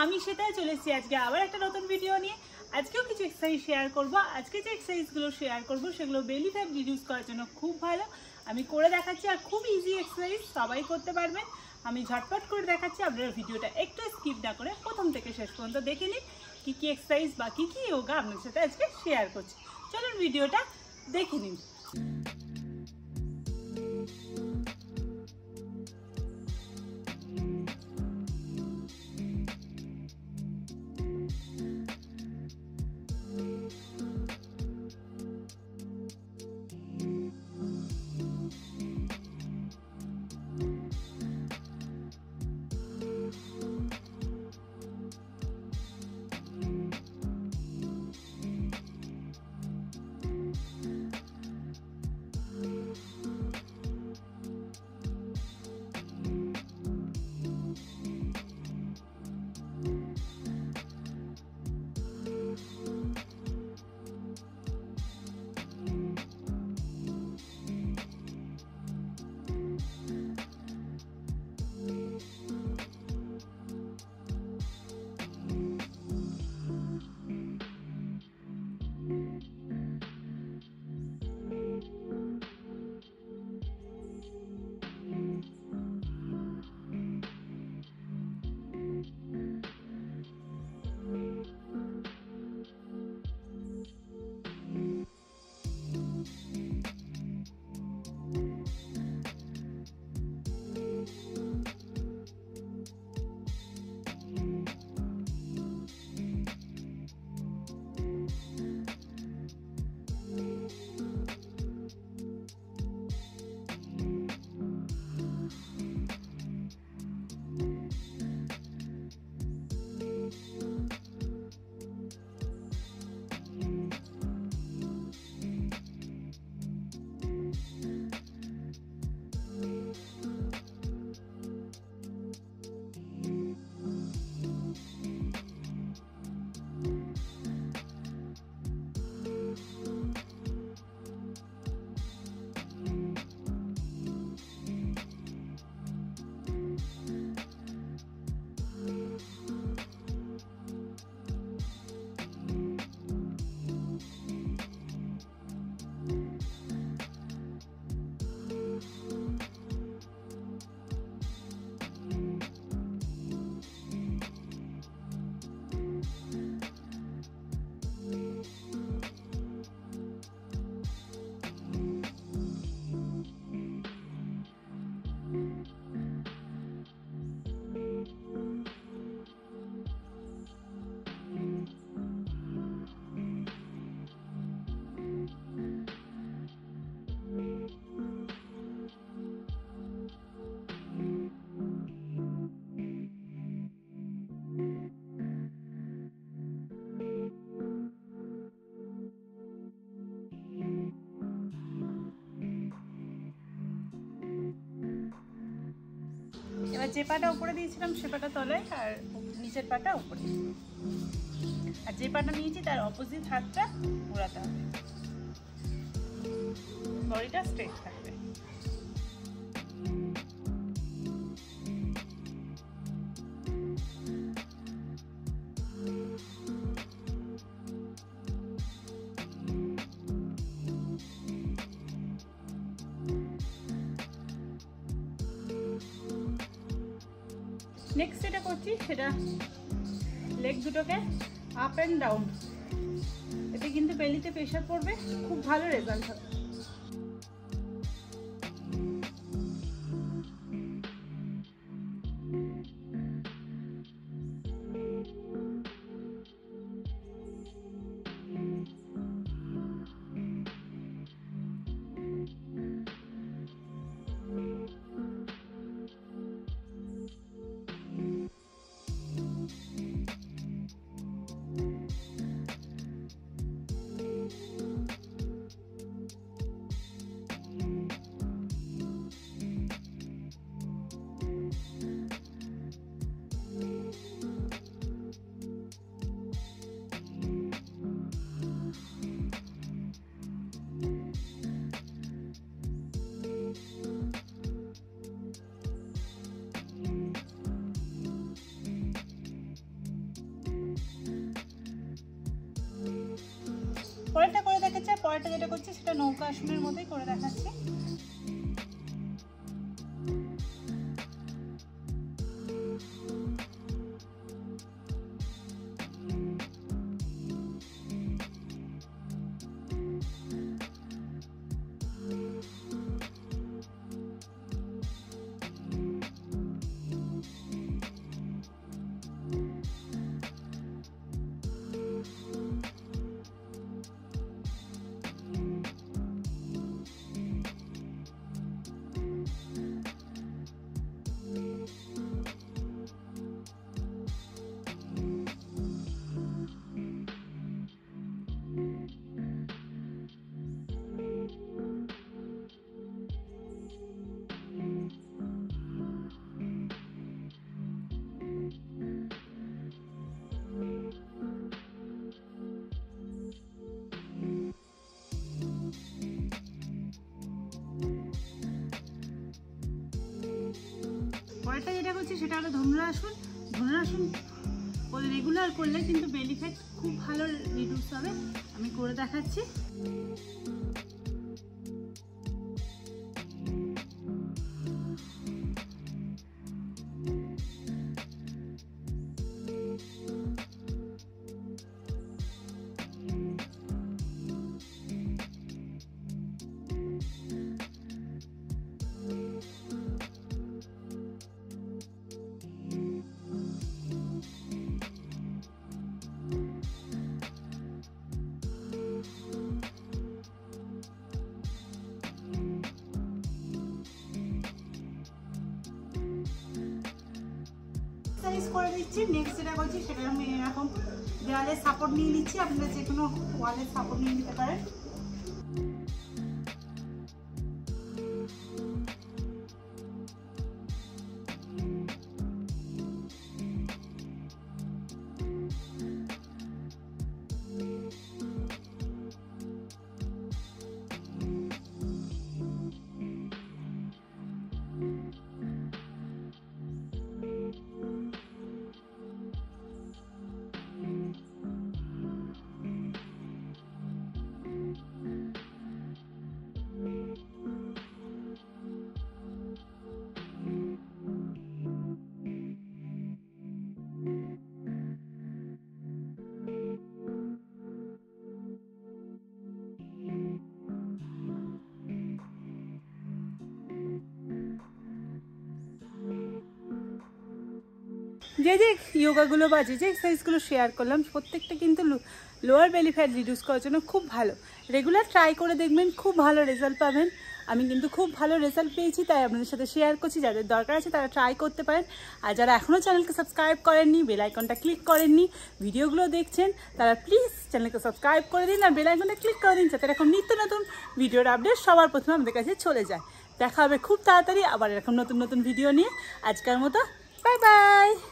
আমি সেটাই চলে এসেছি আজকে আবার একটা নতুন ভিডিও নিয়ে। আজকেও কিছু এক্সারসাইজ শেয়ার করব। আজকে যে এক্সারসাইজগুলো শেয়ার করব সেগুলো বেলি ফ্যাট রিডিউস করার জন্য খুব ভালো। আমি করে দেখাচ্ছি, আর খুব ইজি এক্সারসাইজ, সবাই করতে পারবেন। আমি ঝটপট করে দেখাচ্ছি, আপনারা ভিডিওটা একটু স্কিপ না করে প্রথম থেকে শেষ পর্যন্ত দেখে নিন কী কী এক্সারসাইজ বা কী কী যোগা আপনার সাথে আজকে শেয়ার করছি। চলুন ভিডিওটা দেখে নিন। এবার যে পাটা উপরে দিয়েছিলাম সে পাটা তলায়, আর নিচের পাটা উপরে, আর যে পাটা নিয়েছি তার অপোজিট হাতটা ঘোরাতে হবে, বডিটা স্ট্রেট থাকবে। নেক্সট যেটা করছি সেটা লেগ দুটোকে আপ অ্যান্ড ডাউন, এতে কিন্তু বেলিতে প্রেশার পড়বে, খুব ভালো রেজাল্ট হবে। পরেরটা করে দেখাচ্ছি। পরেরটা যেটা করছি সেটা নৌকা আসনের মতোই করে দেখাচ্ছি। পরেরটা যেটা করছি সেটা হলো ধনুরাসন। ধনুরাসন রেগুলার করলে কিন্তু বেলি ফ্যাট খুব ভালো রিডিউস হবে। আমি করে দেখাচ্ছি। করে দিচ্ছি। নেক্সট যেটা করছি সেটা আমি এরকম দেওয়ালের সাপোর্ট নিয়ে নিচ্ছি। আপনারা যে কোনো ওয়ালের সাপোর্ট নিয়ে নিতে পারেন। যে যে যোগাগুলো বা যে এক্সারসাইজগুলো শেয়ার করলাম প্রত্যেকটা কিন্তু লোয়ার বেলি ফ্যাট রিডিউস করার জন্য খুব ভালো। রেগুলার ট্রাই করে দেখবেন, খুব ভালো রেজাল্ট পাবেন। আমি কিন্তু খুব ভালো রেজাল্ট পেয়েছি, তাই আপনাদের সাথে শেয়ার করছি। যাদের দরকার আছে তারা ট্রাই করতে পারেন। আর যারা এখনও চ্যানেলকে সাবস্ক্রাইব করেননি, বেল আইকনটা ক্লিক করেননি, ভিডিওগুলো দেখছেন, তারা প্লিজ চ্যানেলকে সাবস্ক্রাইব করে দিন আর বেল আইকনটা ক্লিক করে দিন, যাতে এরকম নিত্য নতুন ভিডিওর আপডেট সবার প্রথমে আমাদের কাছে চলে যায়। দেখা হবে খুব তাড়াতাড়ি আবার এরকম নতুন নতুন ভিডিও নিয়ে। আজকের মতো বাই বাই।